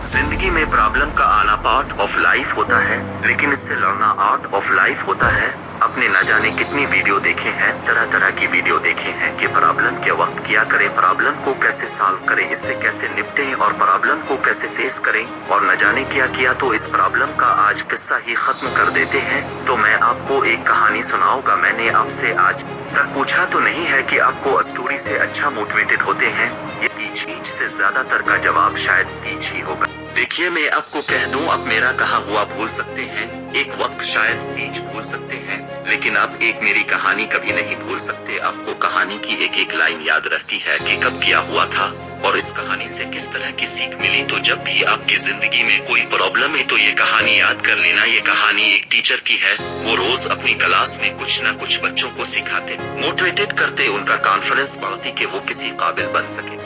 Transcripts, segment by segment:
जिंदगी में प्रॉब्लम का आना पार्ट ऑफ लाइफ होता है, लेकिन इससे लड़ना आर्ट ऑफ लाइफ होता है। अपने न जाने कितनी वीडियो देखे हैं, तरह तरह की वीडियो देखे हैं कि प्रॉब्लम के वक्त क्या करें, प्रॉब्लम को कैसे सॉल्व करें, इससे कैसे निपटें और प्रॉब्लम को कैसे फेस करें, और न जाने क्या किया तो इस प्रॉब्लम का आज किस्सा ही खत्म कर देते हैं। तो मैं आपको एक कहानी सुनाऊंगा। मैंने आपसे आज तक पूछा तो नहीं है कि आपको स्टोरी से अच्छा मोटिवेटेड होते हैं, ये चीज से ज्यादातर का जवाब शायद स्पीच ही होगा। देखिए, मैं आपको कह दूं, आप मेरा कहा हुआ भूल सकते हैं, एक वक्त शायद स्पीच भूल सकते हैं, लेकिन आप एक मेरी कहानी कभी नहीं भूल सकते। आपको कहानी की एक एक लाइन याद रहती है कि कब क्या हुआ था और इस कहानी से किस तरह की सीख मिली। तो जब भी आपकी जिंदगी में कोई प्रॉब्लम है तो ये कहानी याद कर लेना। ये कहानी एक टीचर की है। वो रोज अपनी क्लास में कुछ न कुछ बच्चों को सिखाते, मोटिवेटेड करते, उनका कॉन्फिडेंस बढ़ाते कि वो किसी काबिल बन सके।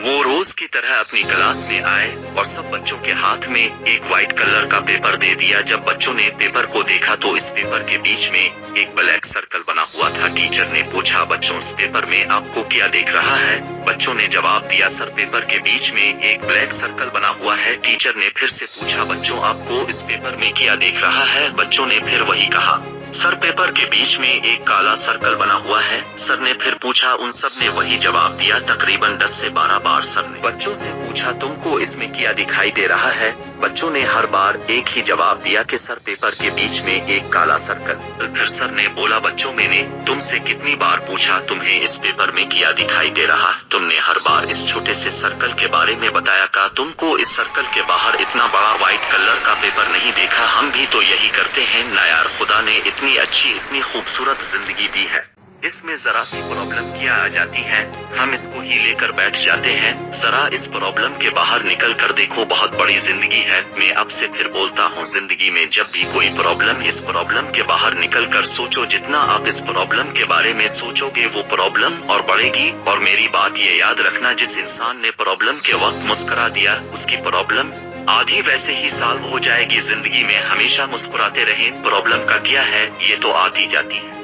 वो रोज की तरह अपनी क्लास में आए और सब बच्चों के हाथ में एक व्हाइट कलर का पेपर दे दिया। जब बच्चों ने पेपर को देखा तो इस पेपर के बीच में एक ब्लैक सर्कल बना हुआ था। टीचर ने पूछा, बच्चों इस पेपर में आपको क्या दिख रहा है? बच्चों ने जवाब दिया, सर पेपर के बीच में एक ब्लैक सर्कल बना हुआ है। टीचर ने फिर से पूछा, बच्चों आपको इस पेपर में क्या दिख रहा है? बच्चों ने फिर वही कहा, सर पेपर के बीच में एक काला सर्कल बना हुआ है। सर ने फिर पूछा, उन सब ने वही जवाब दिया। तकरीबन 10 से 12 बार सर ने बच्चों से पूछा, तुमको इसमें क्या दिखाई दे रहा है? बच्चों ने हर बार एक ही जवाब दिया कि सर पेपर के बीच में एक काला सर्कल। फिर सर ने बोला, बच्चों मैंने तुमसे कितनी बार पूछा तुम्हें इस पेपर में क्या दिखाई दे रहा? तुमने हर बार इस छोटे से सर्कल के बारे में बताया। का तुमको इस सर्कल के बाहर इतना बड़ा व्हाइट कलर का पेपर नहीं देखा? हम भी तो यही करते हैं ना यार। खुदा ने इतनी अच्छी, इतनी खूबसूरत जिंदगी दी है, इसमें जरा सी प्रॉब्लम क्या आ जाती है, हम इसको ही लेकर बैठ जाते हैं। जरा इस प्रॉब्लम के बाहर निकल कर देखो, बहुत बड़ी जिंदगी है। मैं आपसे फिर बोलता हूँ, जिंदगी में जब भी कोई प्रॉब्लम, इस प्रॉब्लम के बाहर निकल कर सोचो। जितना आप इस प्रॉब्लम के बारे में सोचोगे वो प्रॉब्लम और बढ़ेगी। और मेरी बात ये याद रखना, जिस इंसान ने प्रॉब्लम के वक्त मुस्कुरा दिया उसकी प्रॉब्लम आधी वैसे ही सॉल्व हो जाएगी। जिंदगी में हमेशा मुस्कुराते रहें। प्रॉब्लम का क्या है, ये तो आती जाती है।